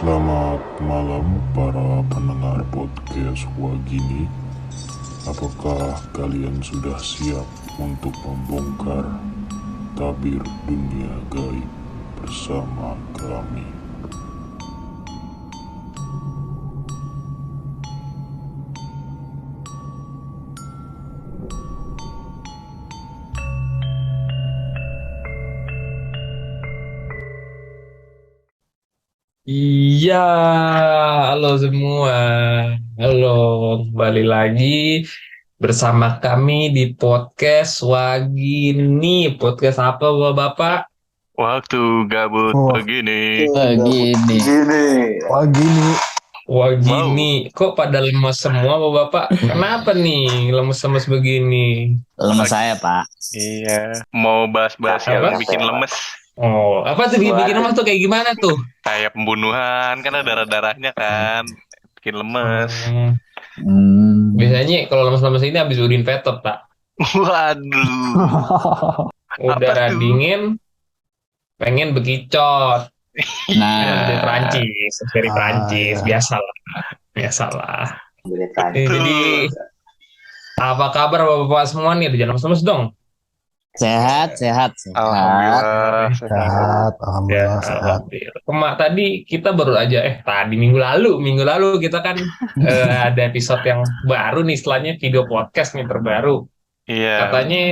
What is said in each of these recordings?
Selamat malam para pendengar podcast Wagini. Apakah kalian sudah siap untuk membongkar tabir dunia gaib bersama kami? Iya, halo semua. Halo, kembali lagi bersama kami di podcast Wagini. Podcast apa, Bapak? Waktu gabut Wah, begini. Begini. Wagini. Mau? Wagini, kok pada lemes semua, Bapak? Kenapa nih lemes-lemes begini? Lemes Lagi. saya, Pak. Iya. Mau bahas-bahas Apa? yang bikin lemes. Apa tuh bikin lemes tuh kayak gimana tuh? Kayak pembunuhan. Kan ada darah-darahnya kan. Bikin lemes. Hmm, Hmm. biasanya kalau lemes-lemes ini habis urin vetet, Pak. Waduh. Apa Udara tuh? dingin, pengen bekicot. Ini habis dari Nah, Perancis, dari Perancis, Ya. biasalah, biasalah. Dari Prancis. Jadi Tuh. apa kabar bapak-bapak semua nih? Jangan lemes dong. sehat, sehat, sehat. Alhamdulillah. Sehat. Sehat, Ya, alhamdulillah sehat. alhamdulillah. Tadi kita baru aja, tadi minggu lalu kita kan ada episode yang baru nih, istilahnya video podcast nih terbaru. Iya. Katanya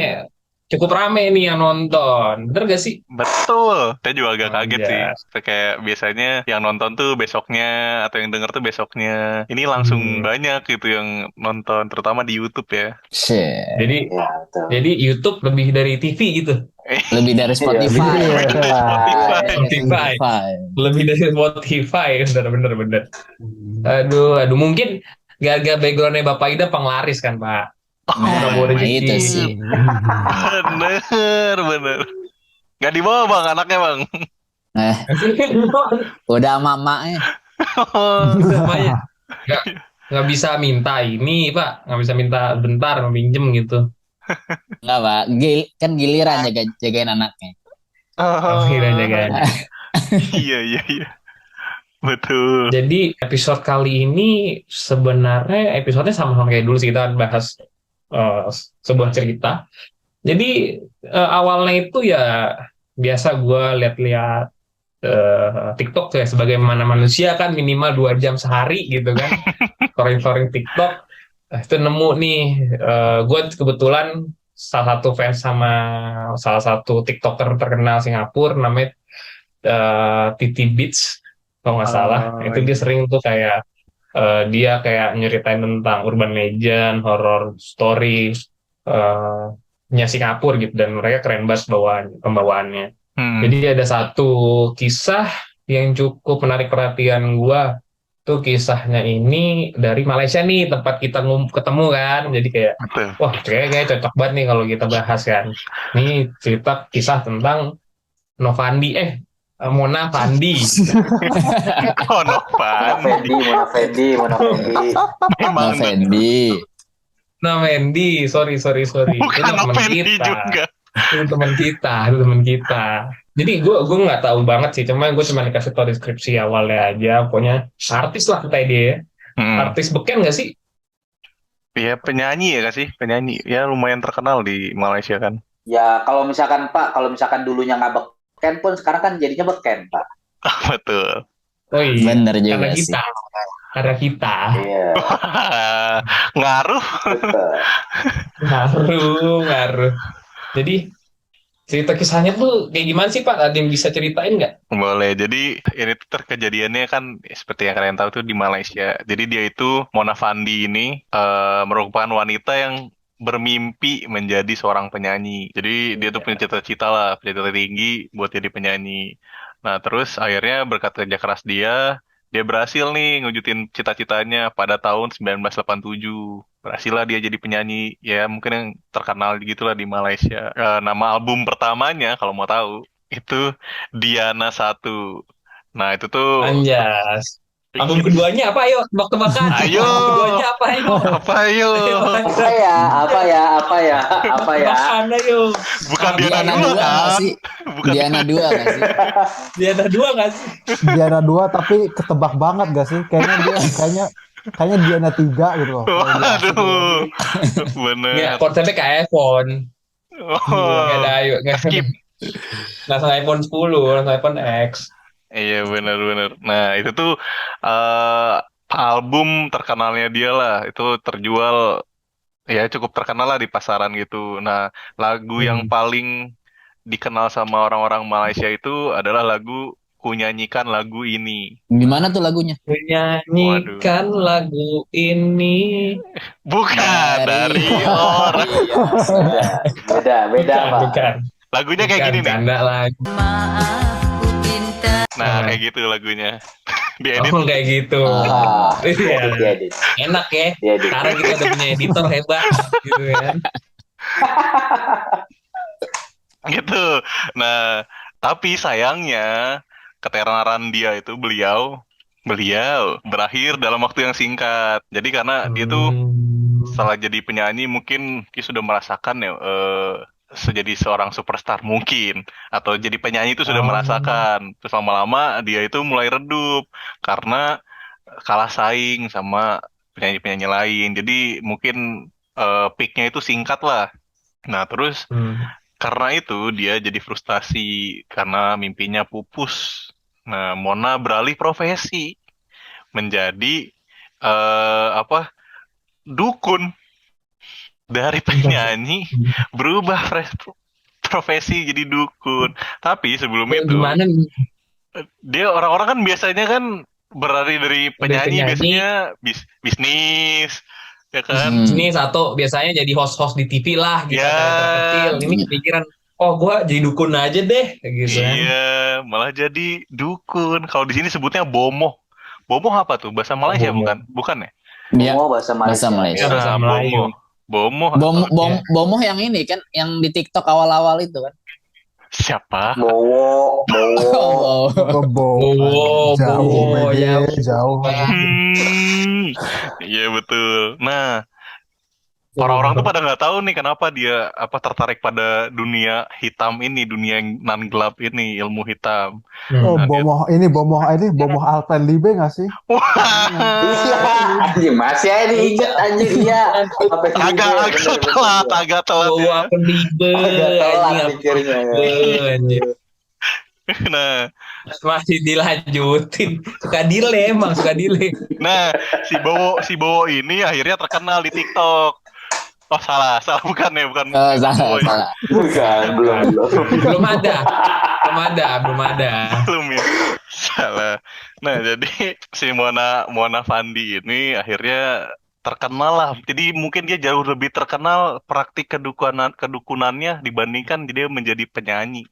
cukup rame nih yang nonton, bener gak sih? Betul. Saya juga agak kaget sih. Aja. Kayak biasanya yang nonton tuh besoknya atau yang denger tuh besoknya. Ini langsung Hmm. banyak gitu yang nonton, terutama di YouTube ya. Shit. Jadi Ya, betul. jadi YouTube lebih dari TV gitu. Lebih dari Spotify. Lebih dari Spotify. Spotify. Spotify. Lebih dari Spotify, bener bener. Aduh, mungkin gak backgroundnya Bapak Ida penglaris kan, Pak? Udah Nah, bawa rezeki. itu sih. Bener, bener. Nggak dibawa bang, anaknya bang. Eh, udah mamaknya. Udah Maya, nggak nggak bisa minta ini, Pak, nggak bisa minta bentar mau pinjem gitu. Enggak, Pak. Kan giliran jagain anaknya. Oh, kira Oh, jagain. iya, iya, iya. Betul. Jadi episode kali ini sebenarnya episodenya sama-sama kayak dulu sih, kita bahas eh, sebuah cerita. Jadi awalnya itu ya biasa gue lihat-lihat TikTok ya, sebagaimana manusia kan minimal 2 jam sehari gitu kan, scrolling TikTok. Itu nemu nih, gue kebetulan salah satu fans sama salah satu TikToker terkenal Singapura, namanya Titi Beats kalau nggak salah. Oh, Itu dia iya. sering tuh kayak dia kayak nyeritain tentang urban legend, horror story eh, nya Singapura gitu, dan mereka keren banget pembawaannya. Hmm. Jadi ada satu kisah yang cukup menarik perhatian gua. Tuh kisahnya ini dari Malaysia nih, tempat kita ketemu kan. Jadi kayak, Betul. wah kayak cocok banget nih kalau kita bahas kan. Ini cerita kisah tentang Novandi, Mona Fandi. Kono Pandi. Mona Fendi. Memang Fendi. Nah, Fendi, sorry. Itu bukan teman Fendi kita. juga. Itu teman kita. Jadi gue nggak tahu banget sih, gue cuma dikasih tahu deskripsi awalnya aja. Pokoknya artis lah kata dia. Hmm. Artis beken nggak sih? Ya penyanyi ya gak sih? Penyanyi. Ya lumayan terkenal di Malaysia kan. Ya, kalau misalkan dulunya nggak beken pun sekarang kan jadinya beken, Pak. Betul. Oh iya, Bener karena juga sih. kita, karena kita Iya, Ngaruh. betul. ngaruh. Jadi cerita kisahnya tuh kayak gimana sih, Pak? Ada yang bisa ceritain nggak? Boleh. Jadi ini tuh terkejadiannya kan seperti yang kalian tahu tuh di Malaysia. Jadi dia itu Mona Fandey ini merupakan wanita yang bermimpi menjadi seorang penyanyi. Jadi dia tuh punya cita-cita lah, cita-cita tinggi buat jadi penyanyi. Nah, terus akhirnya berkat kerja keras dia berhasil nih ngewujudin cita-citanya pada tahun 1987. Berhasil lah dia jadi penyanyi, ya mungkin yang terkenal gitu lah di Malaysia. Nama album pertamanya kalau mau tahu itu Diana 1. Nah, itu tuh Anjas. Album keduanya apa? Ayo, tebak-tebakan. Ayo. Album keduanya apa? Ayo. Apa yo? Apa ya? Apa ya? Apa ya? Apa ya? Tebak-tebakan, ayo. Bukan Apa? Diana Diana 2 2 nggak kan? sih? Bukan Diana 2 nggak sih? Dia ada dua nggak sih? Diana 2 tapi ketebak banget gak sih? Kayaknya Diana 3 gitu loh. Kalau dia asik gitu gak sih? Waduh. Nggak, Bener. konsepnya kayak iPhone. Nggak ada, Oh, ayo. Nggak skip. langsung iPhone 10, langsung iPhone X. Iya benar-benar. Nah itu tuh eh album terkenalnya dia lah. Itu terjual ya cukup terkenal lah di pasaran gitu. Nah lagu yang Hmm. paling dikenal sama orang-orang Malaysia itu adalah lagu Ku Nyanyikan Lagu Ini. Gimana tuh lagunya? Waduh. Menyanyikan lagu ini. Bukan Dari dari orang. Beda, beda, Bukan, Pak. bukan. Lagunya kayak Bukan, gini nih. canda lagi. Nah Nah. kayak gitu lagunya. Diedit. Oh, kayak gitu. Ah, Iya. diedit. Enak ya. Diedit. Sekarang kita udah punya editor hebat. Gitu kan. Gitu. Nah, tapi sayangnya ketenaran dia itu beliau berakhir dalam waktu yang singkat. Jadi karena dia tuh setelah jadi penyanyi mungkin dia sudah merasakan ya sejadi seorang superstar mungkin atau jadi penyanyi itu sudah Oh. merasakan. Terus lama-lama dia itu mulai redup karena kalah saing sama penyanyi-penyanyi lain. Jadi mungkin peaknya itu singkat lah. Nah, terus Hmm. karena itu dia jadi frustasi karena mimpinya pupus. Nah, Mona beralih profesi menjadi apa? Dukun. Dari penyanyi berubah profesi jadi dukun. Tapi sebelum Ya, itu gimana nih? dia orang-orang kan biasanya kan berlari dari penyanyi penyanyi. biasanya bisnis ya kan. Ini satu biasanya jadi host-host di TV lah gitu, Ya. acara terkecil. Ini kepikiran, oh gue jadi dukun aja deh, kayak gitu kan. Iya, malah jadi dukun. Kalau di sini sebutnya bomoh. Bomoh apa tuh? Bahasa Malaysia Bomoh. bukan? Bukan ya? Iya, Bomoh bahasa bahasa Malaysia. Malaysia. bahasa Nah, Melayu. Bomoh. Bom Oke. Bomoh yang ini kan, yang di TikTok awal-awal itu kan. Siapa? Bowo, bowo. Oh, Bobo, jauh, Bowo, BG, ya. jauh. Iya betul. Nah, orang-orang tuh pada nggak tahu nih kenapa dia tertarik pada dunia hitam ini, dunia yang non gelap ini, ilmu hitam. Oh, Nah, bomoh Alpenlibe nggak sih? Iya, anjing masih aja diinget anjir iya. Apa sih agak telat Bowo ya. apa libe, Agak telat anjing, pikirnya. anjing. Nah, Masih dilanjutin, suka delay emang, suka delay. nah si Bowo ini akhirnya terkenal di TikTok. Oh salah bukan ya, bukan Bowo ya. salah. Bukan, belum. Belum ada. Belum ya. Salah. Nah, jadi si Mona Fandi ini akhirnya terkenal lah. Jadi mungkin dia jauh lebih terkenal praktik kedukunannya dibandingkan dia menjadi penyanyi.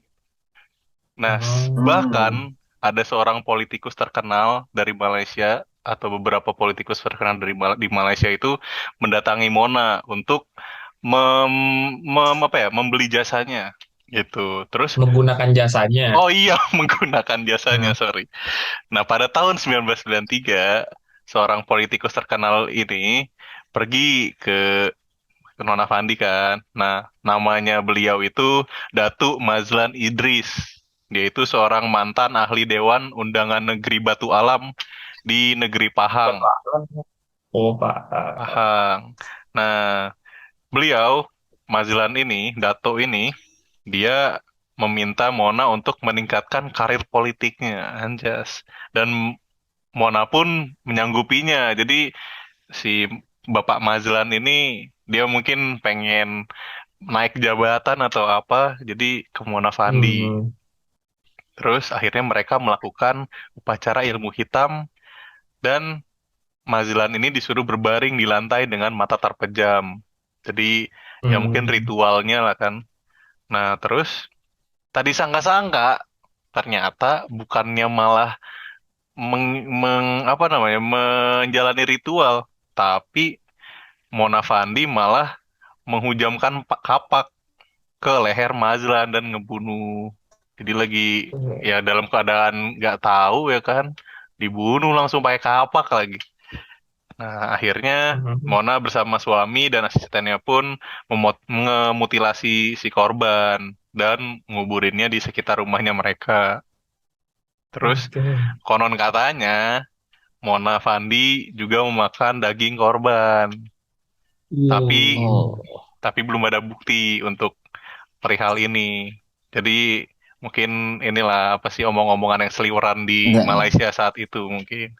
Nah, bahkan ada seorang politikus terkenal dari Malaysia atau beberapa politikus terkenal di Malaysia itu mendatangi Mona untuk membeli jasanya gitu. Terus Menggunakan jasanya. oh iya, menggunakan jasanya, sorry. Nah, pada tahun 1993, seorang politikus terkenal ini pergi ke Nona Fandi kan. Nah, namanya beliau itu Datuk Mazlan Idris. Dia itu seorang mantan ahli Dewan Undangan Negeri Batu Alam di negeri Pahang. Oh, Pak. Pahang. Nah, beliau, Mazlan ini, Datuk ini, dia meminta Mona untuk meningkatkan karir politiknya, anjas. Dan Mona pun menyanggupinya. Jadi si Bapak Mazlan ini dia mungkin pengen naik jabatan atau apa, jadi ke Mona Fandi. Terus akhirnya mereka melakukan upacara ilmu hitam dan Mazlan ini disuruh berbaring di lantai dengan mata terpejam. Jadi ya mungkin ritualnya lah kan. Nah, terus tadi sangka-sangka ternyata bukannya malah menjalani ritual, tapi Mona Fandi malah menghujamkan kapak ke leher Mazlan dan ngebunuh. Jadi lagi ya dalam keadaan nggak tahu ya kan, dibunuh langsung pakai kapak lagi. Nah, akhirnya Mona bersama suami dan asistennya pun mengemutilasi si korban dan nguburinnya di sekitar rumahnya mereka. Terus konon katanya Mona Fandi juga memakan daging korban. Tapi Oh, tapi belum ada bukti untuk perihal ini. Jadi mungkin inilah apa sih omong-omongan yang seliweran di enggak. Malaysia saat itu mungkin.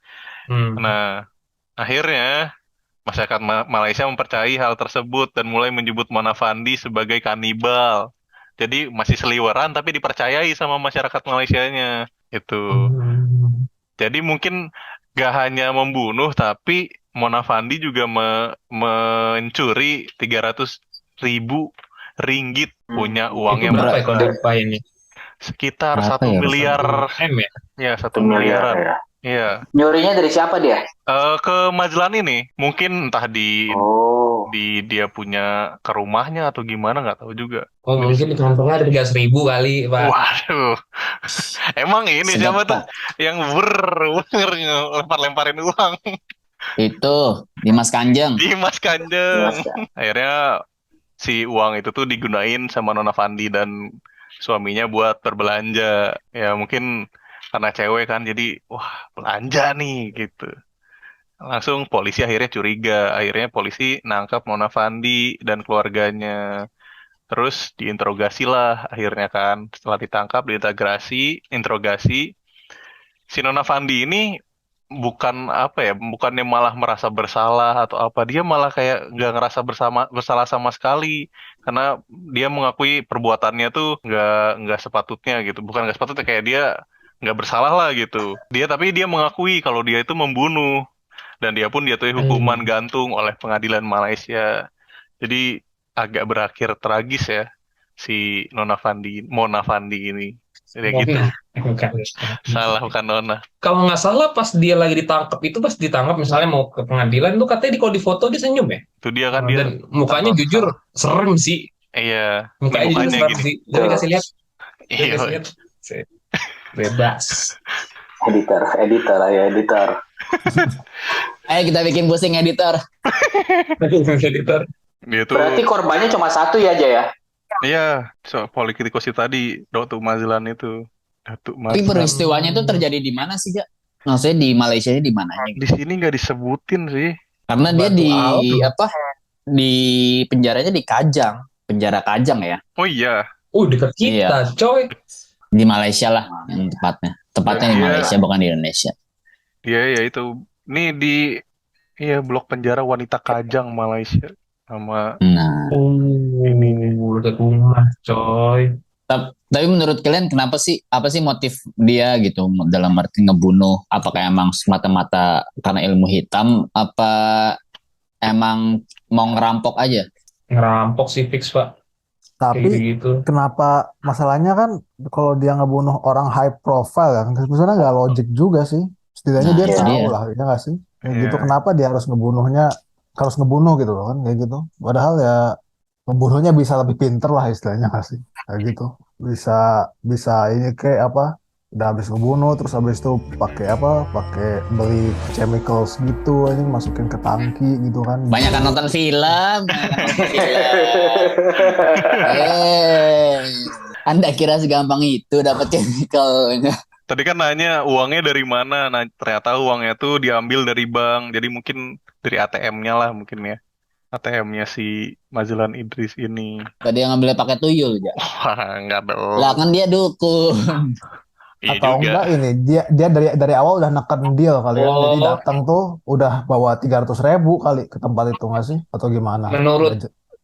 Hmm. Nah, akhirnya masyarakat Malaysia mempercayai hal tersebut dan mulai menyebut Mona Fandi sebagai kanibal. Jadi masih seliweran tapi dipercayai sama masyarakat Malaysianya. Itu. Hmm. Jadi mungkin gak hanya membunuh tapi Mona Fandi juga mencuri 300.000 ringgit, punya uang Itu yang berapa ya kalau besar. dirupain ya? Sekitar Berapa 1 ya? miliar, M ya? ya 1 1 miliar miliaran. ya. Iya. Nyurinya dari siapa dia? Ke Majlan ini, mungkin entah di Oh. dia punya ke rumahnya atau gimana nggak tahu juga. Oh Jadi, mungkin di kantongnya ada 300.000 kali Pak. waduh, emang ini siapa tuh Sedepak. yang lempar-lemparin uang? Itu Dimas Kanjeng. Dimas Kanjeng. Mas ya. Akhirnya si uang itu tuh digunain sama Nona Fandi dan suaminya buat berbelanja. Ya mungkin karena cewek kan, jadi wah belanja nih gitu. Langsung polisi akhirnya curiga. Akhirnya polisi nangkap Nona Fandi dan keluarganya. Terus diinterogasi lah akhirnya kan. Setelah ditangkap, interogasi. Si Nona Fandi ini bukan apa ya, bukannya malah merasa bersalah atau apa. Dia malah kayak nggak ngerasa bersalah sama sekali. Karena dia mengakui perbuatannya tuh nggak sepatutnya gitu. Bukan nggak sepatutnya, kayak dia nggak bersalah lah gitu. Tapi dia mengakui kalau dia itu membunuh. Dan dia pun jatuhi hukuman Hmm. gantung oleh pengadilan Malaysia. Jadi agak berakhir tragis ya si Mona Fandi ini. Jadi gitu. Mona. Bukan. Salah bukan Nona. Kalau nggak salah pas dia lagi ditangkap itu pas ditangkap misalnya mau ke pengadilan tuh katanya kalau di foto dia senyum ya. Itu dia kan, dia Dan mukanya jujur terpaksa. serem sih. Iya, ini Mukanya jujur mukanya serem gini. sih. Jadi kasih lihat, jadi kasih Iya, lihat. Bebas. Editor lah ya, editor. Ayo kita bikin pusing editor. Editor. dia tuh, Berarti korbannya cuma satu ya, Jaya? iya, so Polikrikosi tadi, Datuk Mazlan itu. Datuk Tapi Mazlan. peristiwanya itu terjadi di mana sih, Jak? Maksudnya di Malaysia di mananya gitu? Di sini nggak disebutin sih. Karena dia Batu di alam. apa? Di penjaranya di Kajang, penjara Kajang ya. Oh iya, Dekat kita, coy. Di Malaysia lah yang tepatnya. Tepatnya di Iya. Malaysia bukan di Indonesia. iya itu. Nih di blok penjara wanita Kajang Malaysia sama Nah, Dekat rumah, coy. tapi menurut kalian kenapa sih? Apa sih motif dia gitu dalam arti ngebunuh? Apakah emang semata-mata karena ilmu hitam? Apa emang mau ngerampok aja? Ngerampok sih fix, Pak. Kayak Tapi gitu. kenapa masalahnya kan kalau dia ngebunuh orang high profile kan sebenarnya nggak logik juga sih. Setidaknya Nah, dia itu tahu dia. lah, ya nggak sih? Kayak gitu Iya. kenapa dia harus ngebunuh gitu loh kan kayak gitu. Padahal ya pembunuhnya bisa lebih pinter lah istilahnya nggak sih? Kayak gitu. Bisa bisa ini kayak apa? Udah habis ngebunuh terus habis itu pakai apa? Pakai beli chemicals gitu ini masukin ke tangki gitu kan. Banyak kan nonton film. Anda kira segampang itu dapat chemicalnya? Tadi kan nanya uangnya dari mana. Nah, ternyata uangnya tuh diambil dari bank. Jadi mungkin dari ATM-nya lah mungkin ya. ATM-nya si Mazlan Idris ini. Tadi yang ngambilnya pakai tuyul, ya. Wah, enggak Lah dong. kan dia dukun. Iya Atau juga. enggak ini dia dari awal udah neken deal kali kan jadi Oh, datang tuh udah bawa 300.000 kali ke tempat itu nggak sih atau gimana.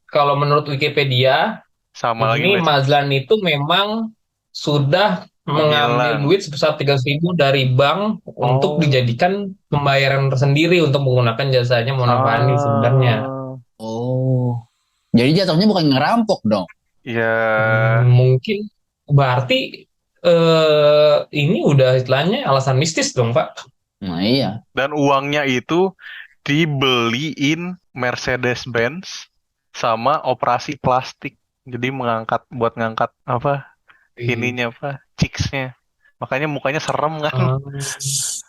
kalau menurut Wikipedia, Sama lagi ini baca. Mazlan itu memang sudah mengambil Menghilang. duit sebesar 300.000 dari bank untuk Oh. dijadikan pembayaran tersendiri untuk menggunakan jasanya Mona Fandi sebenarnya. Oh. Jadi jatuhnya bukan ngerampok dong. Ya, Mungkin berarti ini udah istilahnya alasan mistis dong, Pak. Nah iya. dan uangnya itu dibeliin Mercedes-Benz sama operasi plastik. Jadi buat ngangkat apa? Ininya apa? Cheeks-nya. Makanya mukanya serem kan.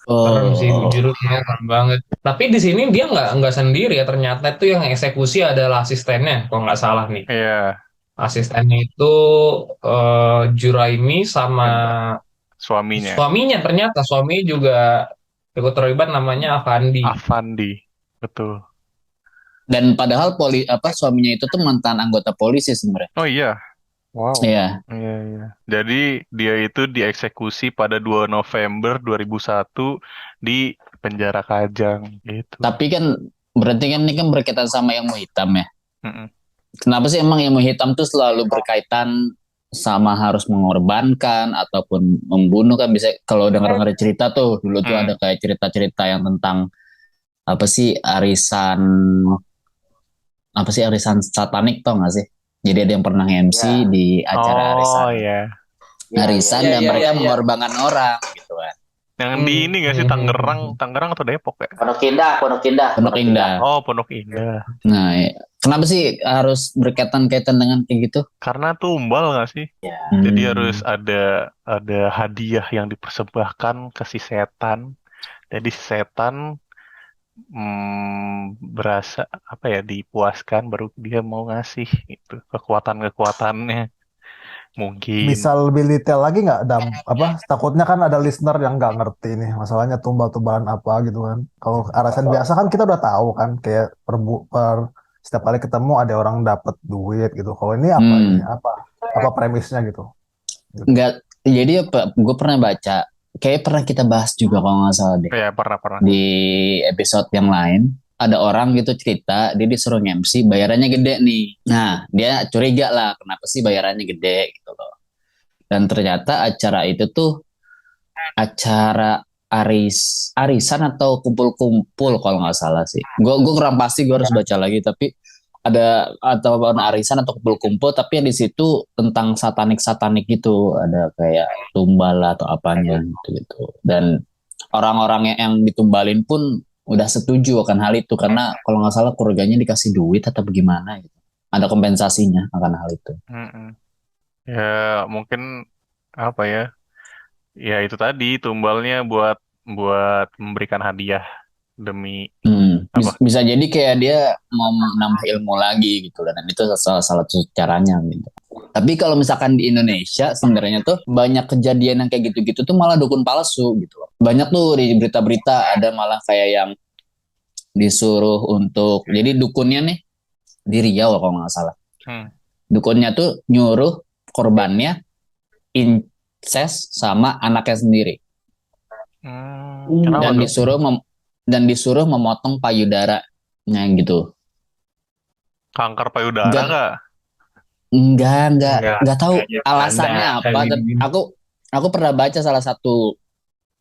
Serem sih, Oh, jujurnya serem banget. Tapi di sini dia nggak sendiri ya, ternyata itu yang eksekusi adalah asistennya, kalau nggak salah nih. Iya, Asistennya itu Juraimi sama suaminya. suaminya, ternyata suami juga ikut terlibat, namanya Avandi. Avandi. Betul. dan padahal suaminya itu tuh mantan anggota polisi sebenarnya. Oh iya. Wow. Iya, Iya, iya. Jadi dia itu dieksekusi pada 2 November 2001 di penjara Kajang gitu. tapi kan berarti kan ini kan berkaitan sama ilmu hitam ya. Mm-mm. Kenapa sih emang ilmu hitam tuh selalu berkaitan sama harus mengorbankan ataupun membunuh kan bisa kalau dengar-dengar cerita tuh dulu tuh ada Mm. kayak cerita-cerita yang tentang apa sih arisan satanik tau gak sih? Jadi ada yang pernah MC Ya, di acara Oh arisan ya. ya, ya, arisan ya, dan ya, mereka ya, ya. mengorbankan orang gitu kan. Yang di Hmm, ini gak sih hmm, hmm, Tangerang, hmm. Tangerang atau Depok ya? Pondok Indah, Pondok Indah, Pondok Pondok Indah. Indah. Oh, Pondok Indah. Nah, ya. Kenapa sih harus berkaitan-kaitan dengan kayak gitu? Karena tumbal gak sih? Ya. Jadi harus Hmm. ada hadiah yang dipersembahkan ke si setan. Jadi si setan berasa apa ya dipuaskan baru dia mau ngasih itu kekuatan-kekuatannya mungkin. Bisa lebih detail lagi nggak, Dam? Apa? Takutnya kan ada listener yang nggak ngerti nih masalahnya tumbal-tumbalan apa gitu kan. Kalau arisan biasa kan kita udah tahu kan, kayak per setiap kali ketemu ada orang dapat duit gitu. Kalau ini apa ini? Hmm. Apa premisnya gitu? Gitu. Enggak, jadi apa? Gue pernah baca, kayak pernah kita bahas juga kalau nggak salah deh Ya pernah. di episode yang lain. Ada orang gitu cerita, dia disuruh MC, bayarannya gede nih. Nah, dia curiga lah, kenapa sih bayarannya gede gitu loh. Dan ternyata acara itu tuh acara arisan atau kumpul-kumpul kalau nggak salah sih. Gue kurang pasti, gue harus baca lagi. Tapi ada atau arisan atau kumpul-kumpul, tapi di situ tentang satanik-satanik gitu. Ada kayak tumbal atau apanya gitu. Dan orang-orang yang ditumbalin pun udah setuju akan hal itu karena kalau nggak salah keluarganya dikasih duit atau bagaimana gitu. Ada kompensasinya akan hal itu. Mm-mm. Ya mungkin apa ya? Ya itu tadi tumbalnya buat buat memberikan hadiah demi apa? Bisa jadi kayak dia mau nambah ilmu lagi gitu dan itu salah satu caranya gitu. Tapi kalau misalkan di Indonesia sebenarnya tuh banyak kejadian yang kayak gitu-gitu tuh malah dukun palsu gitu loh. Banyak tuh di berita-berita ada malah kayak yang disuruh untuk jadi dukunnya nih di Riau kalau nggak salah. Hmm. Dukunnya tuh nyuruh korbannya incest sama anaknya sendiri Kenapa dan tuh? disuruh memotong payudaranya gitu. Kanker payudara Enggak, kah? enggak tahu Kayaknya alasannya ada apa. kayak Tapi gini. aku pernah baca salah satu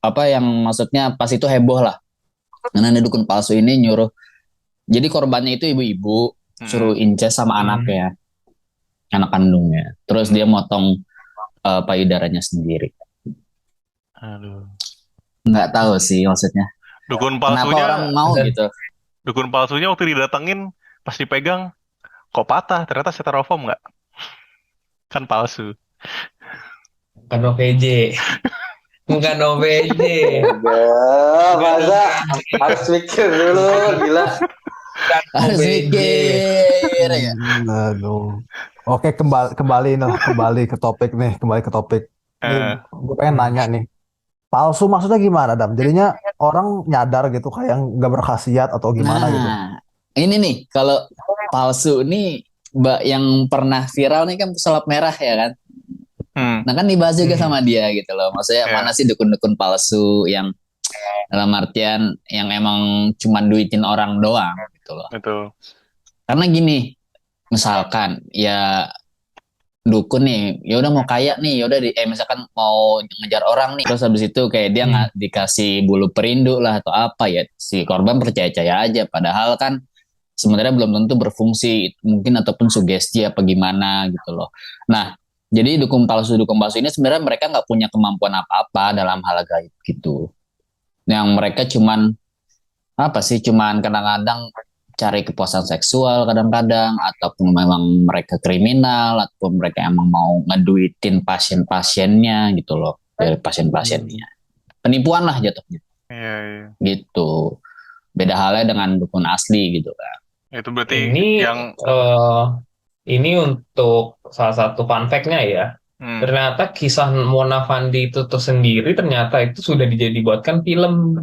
apa yang maksudnya pas itu heboh lah. Karena ada dukun palsu ini nyuruh. Jadi korbannya itu ibu-ibu suruh Mm-mm. incest sama anaknya, anak kandungnya. Terus dia motong payudaranya sendiri. Aduh. Nggak tahu sih maksudnya. Dukun Kenapa orang palsunya, mau Ada gitu? dukun palsunya waktu didatengin pas dipegang kok patah? Ternyata styrofoam nggak? Kan palsu. bukan OVJ, bukan OVJ, Enggak, masa harus mikir dulu, gila. Harus mikir ya. Aduh. Oke, kembali ke topik nih, kembali ke topik. Nih, Eh, gue pengen nanya nih. Palsu maksudnya gimana, Dam? Jadinya orang nyadar gitu kayak yang nggak berkhasiat atau gimana gitu. Nah, ini nih kalau palsu ini yang pernah viral nih kan pesulap merah ya kan. hmm, Nah kan dibahas juga Hmm. sama dia gitu loh. Maksudnya ya, mana sih dukun-dukun palsu yang dalam artian yang emang cuman duitin orang doang gitu loh. betul. Karena gini, misalkan ya dukun nih, ya udah mau kaya nih, ya udah misalkan mau ngejar orang nih, terus habis itu kayak dia nggak dikasih bulu perindu lah atau apa ya, si korban percaya-percaya aja, padahal kan sebenarnya belum tentu berfungsi, mungkin ataupun sugesti apa gimana gitu loh. Nah, jadi dukun palsu ini sebenarnya mereka nggak punya kemampuan apa-apa dalam hal gaib gitu. Yang mereka cuman apa sih, cuman kadang-kadang cari kepuasan seksual kadang-kadang ataupun memang mereka kriminal ataupun mereka emang mau ngeduitin pasien-pasiennya gitu loh dari pasien-pasiennya, penipuan lah jatuhnya. Iya, iya. gitu. Beda halnya dengan dukun asli gitu kan. Itu berarti Ini yang eh, ini untuk salah satu fun fact-nya ya. hmm. Ternyata kisah Mona Fandey itu tuh sendiri ternyata itu sudah dibuatkan film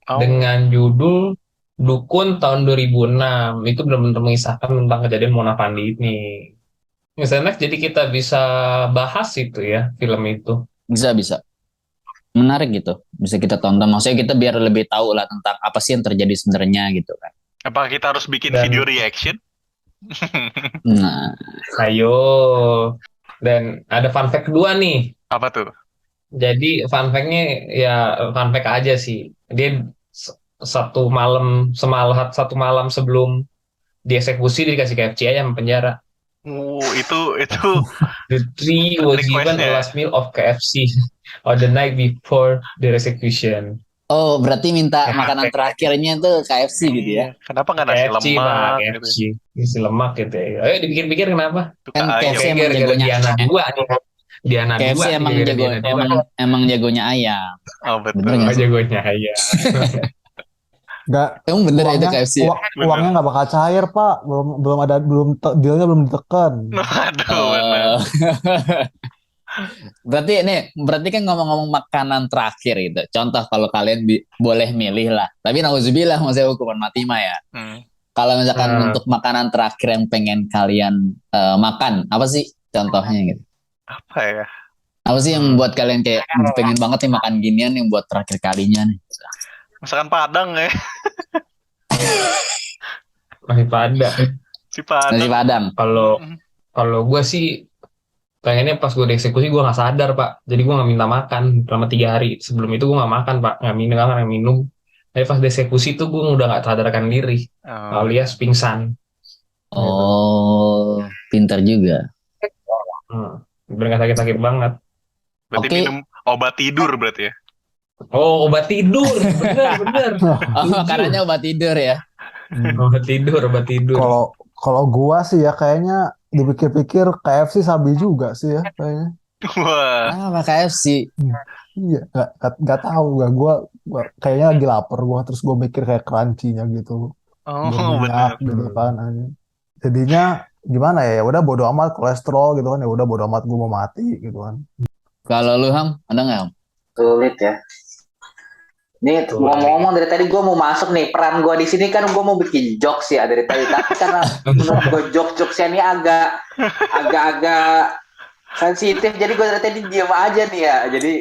Oh, dengan judul Dukun tahun 2006. Itu benar-benar mengisahkan tentang kejadian Mona Fandey ini. Misalnya jadi kita bisa bahas itu ya film itu. Bisa menarik gitu. Bisa kita tonton. Maksudnya kita biar lebih tahu lah tentang apa sih yang terjadi sebenarnya gitu kan. apakah kita harus bikin Dan video reaction? Nah, ayo, dan ada fun fact kedua nih. Apa tuh? Jadi fun fact-nya ya fun fact aja sih. Dia satu malam sebelum dieksekusi dia dikasih KFC aja sama penjara. Itu The tree was given a requestnya. last meal of KFC on the night before the execution. oh berarti minta Ya, makanan terakhirnya tuh KFC gitu ya. Iya. Kenapa nggak nasi KFC pak, lemak gitu? KFC isi lemak gitu ya. Ayo dipikir-pikir kenapa? Suka Kan ayam. KFC Oke, emang gara-gara jagonya Diana 2 nih. Diana 2 KFC nih, emang gara-gara jago Diana 2. emang jagonya ayam. Oh Bener betul. nggak Oh, sih? jagonya ya. Nggak, Emang bener ya itu uangnya KFC ya? uang, Bener. uangnya nggak bakal cair Pak, belum ada dealnya belum ditekan. Aduh, benar. Oh. berarti kan ngomong-ngomong makanan terakhir gitu. Contoh kalau kalian boleh milih lah. Tapi nauzubillah maksudnya hukuman mati mah ya. Hmm. Kalau misalkan Hmm. untuk makanan terakhir yang pengen kalian makan, apa sih contohnya gitu? Apa ya? Apa sih yang buat kalian kayak pengen banget nih makan ginian yang buat terakhir kalinya nih? Masakan Padang ya. Masih pada. Si Padang. Nasi Padang. Kalau Hmm. kalau gue sih pengennya pas gue dieksekusi gue nggak sadar pak. Jadi gue nggak minta makan selama 3 hari. Sebelum itu gue nggak makan pak, nggak minum. Tapi pas dieksekusi tuh gue udah nggak sadarkan diri, Oh, alias pingsan. Oh, pintar juga. Bener nggak sakit-sakit banget. berarti Oke. minum obat tidur berarti ya? Oh, obat tidur, bener. Oh, Setuju. makanannya obat tidur ya. Obat tidur. Kalau gua sih ya kayaknya dipikir-pikir KFC sabi juga sih ya kayaknya. Wah. Apa KFC? Iya, nggak tahu gua kayaknya lagi lapar gua terus gua mikir kayak crunchy-nya gitu. Oh, Berminyak benar. gitu kan. Jadinya gimana ya? Ya udah bodo amat kolesterol gitu kan. Ya udah bodo amat gua mau mati gitu kan. Kalau lu Ham, ada nggak Ham? Sulit ya. Ini ngomong-ngomong dari tadi gue mau masuk nih, peran gue di sini kan gue mau bikin jokes ya dari tadi, tapi karena menurut gue jokesnya ini agak sensitif, jadi gue dari tadi diam aja nih ya. Jadi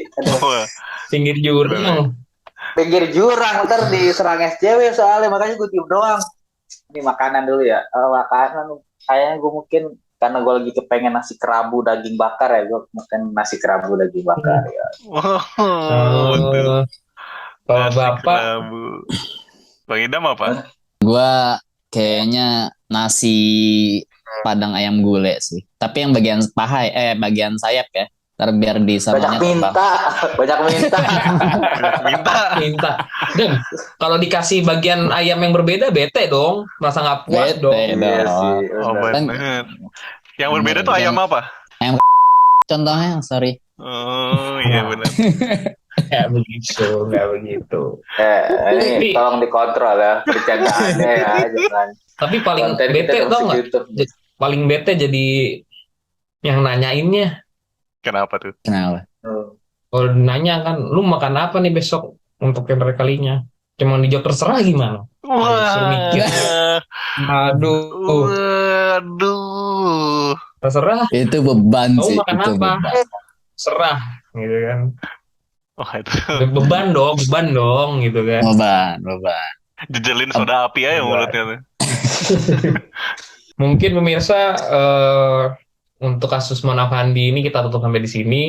Wah. Pinggir jurang. pinggir jurang ntar diserang SJW soalnya, makanya gue diem doang. Ini makanan dulu ya. Makanan kayaknya gue mungkin karena gue lagi kepengen nasi kerabu daging bakar ya, gue makan nasi kerabu daging bakar ya. Oh, betul. Kalau Nasi bapak kerabu. Bang Idam apa? Gua kayaknya nasi Padang ayam gulai sih. Tapi yang bagian paha, bagian sayap ya. Ntar biar di sananya Banyak minta. minta. Dan kalau dikasih bagian ayam yang berbeda, bete dong. Masa nggak puas Bete dong. Iya sih. Oh, benar. benar. Yang berbeda tuh ayam apa? Contohnya, sorry. Oh, iya benar. Nggak begitu. Ini tolong dikontrol ya bercandaannya ya, jangan. Tapi paling Konten kita bete dong tau nggak? YouTube. Paling bete jadi yang nanyainnya. Kenapa tuh? Kenapa? Kalau nanya kan, lu makan apa nih besok untuk yang terakhir kalinya? Cuma dijawab terserah gimana? Suruh mikir. Aduh, Waduh. terserah. Itu beban Kamu sih. makan Itu apa? beban. Serah, gitu kan. Wah, itu Beban dong, gitu kan. Beban. jejelin soda api aja mulutnya tuh. Mungkin pemirsa untuk kasus Mona Fandey ini kita tutup sampai di sini.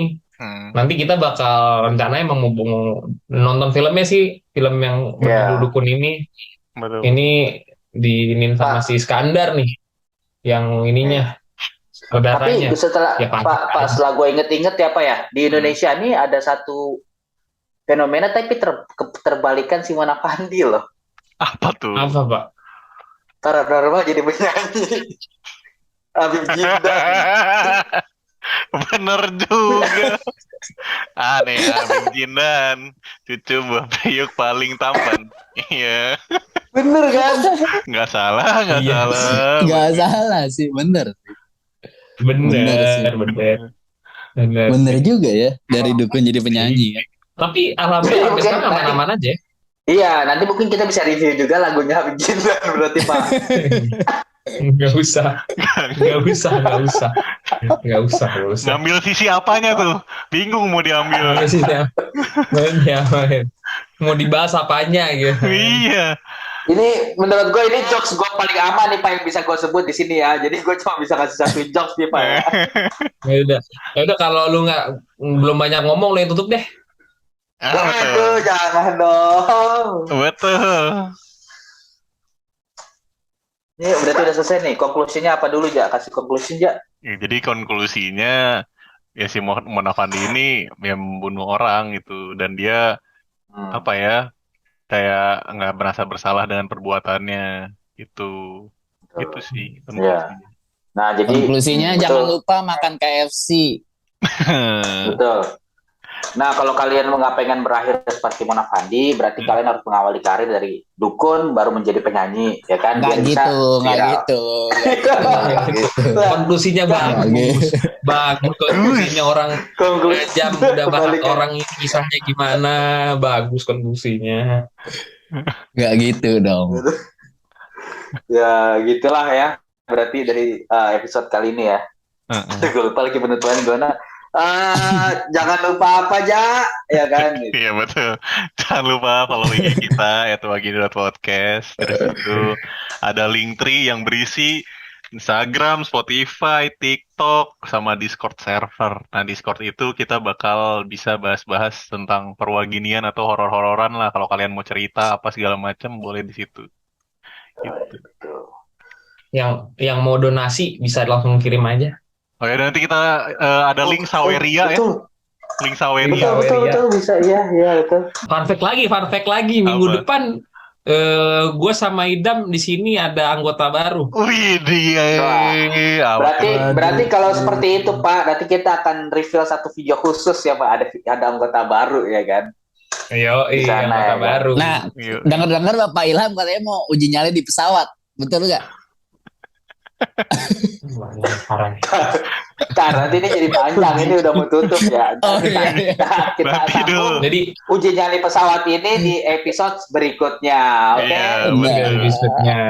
Nanti kita bakal rencananya mau nonton filmnya sih, film yang berjudul Dukun ini. Betul. Ini diinin sama si Iskandar nih, yang ininya saudaranya. Tapi setelah Ya, Pak, setelah gue inget-inget ya Pak ya, di Indonesia nih ada satu fenomena tapi terbalikan si Mona Fandey loh. Apa tuh? Apa Pak? Paranormal jadi penyanyi. Habib Jindan. Bener juga. Aneh Amin Jindan, cucu buah priuk paling tampan. Iya, Bener kan? nggak salah, nggak Iya salah. Nggak salah sih, bener. Bener sih. bener bener Bener sih. juga ya, dari dukun jadi penyanyi kan. Tapi alhamdulillah Jadi sampai mungkin sekarang nanti aman-aman aja. iya, nanti mungkin kita bisa review juga lagunya Habib Jindan berarti Pak. Nggak usah, nggak usah, nggak usah, nggak usah, nggak usah. Ngambil sisi apanya tuh? Bingung mau diambil. Nggak sih ya, mau dibahas apanya gitu. Iya. Ini menurut gue ini jokes gue paling aman nih Pak yang bisa gue sebut di sini ya. Jadi gue cuma bisa kasih satu jokes nih Pak ya. Ya udah kalau lu nggak belum banyak ngomong lu yang tutup deh. Apa Waduh, tuh? jangan dong. Betul. Ini berarti udah selesai nih. Konklusinya apa dulu, Ja? Kasih konklusi, Ja. Ya, jadi konklusinya ya si Mona Fandi ini yang membunuh orang gitu dan dia Hmm. apa ya kayak nggak merasa bersalah dengan perbuatannya itu itu sih Ya. konklusinya. Nah, jadi Konklusinya jangan betul, lupa makan KFC. betul. Nah, kalau kalian nggak pengen berakhir seperti Mona Fandi, berarti kalian harus mengawali karir dari dukun baru menjadi penyanyi, ya kan? Nggak Biar bisa gitu, nggak viral. gitu, nggak gitu. Konklusinya Nggak bagus, gitu. bagus konklusinya orang Konklusi jam udah bahas kebalikan. orang ini kisahnya gimana, bagus konklusinya. Nggak gitu dong. Ya, gitulah ya. Berarti dari episode kali ini ya. Heeh. Gue lupa lagi penutupan gimana. Jangan lupa apa aja, ya kan? Iya betul. Jangan lupa follow IG kita @wagini.podcast. Dari situ ada link tree yang berisi Instagram, Spotify, TikTok, sama Discord server. Nah, Discord itu kita bakal bisa bahas-bahas tentang perwaginian atau horor-hororan lah. Kalau kalian mau cerita apa segala macam, boleh di situ. Gitu. Yang mau donasi bisa langsung kirim aja. Oke, dan nanti kita ada link Saweria ya. Betul, Link Saweria. betul, betul, betul, bisa, iya, betul. Fun fact lagi minggu Apa? depan gue sama Idam di sini ada anggota baru. Wih, dia. Apa? Berarti kalau seperti itu Pak, nanti kita akan reveal satu video khusus ya Pak, ada anggota baru ya kan? Yo, Di iya sana, anggota ya. baru. Nah, Yuk. dengar-dengar Bapak Ilham katanya mau uji nyali di pesawat. Betul nggak? Parah. Ntar nanti ini jadi panjang, ini udah mau tutup ya. Oh, iya. Kita Nanti sambung dulu. Jadi uji nyali pesawat ini di episode berikutnya, oke? Iya, Bener, betul. episode-nya.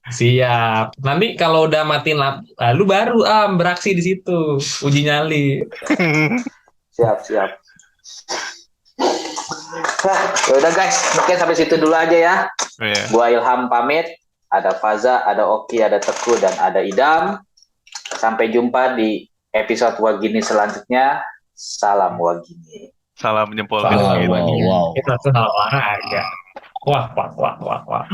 Siap. Nanti kalau udah matiin lu baru beraksi di situ uji nyali. Siap, siap. Nah, udah guys, mungkin sampai situ dulu aja ya. Iya. Gua Ilham pamit. Ada Faza, ada Oki, ada Teguh, dan ada Idam. Sampai jumpa di episode Wagini selanjutnya. Salam Wagini. Salam jempol Wow, kaki. wow. Kita tuh olahraga. Wah. Wah.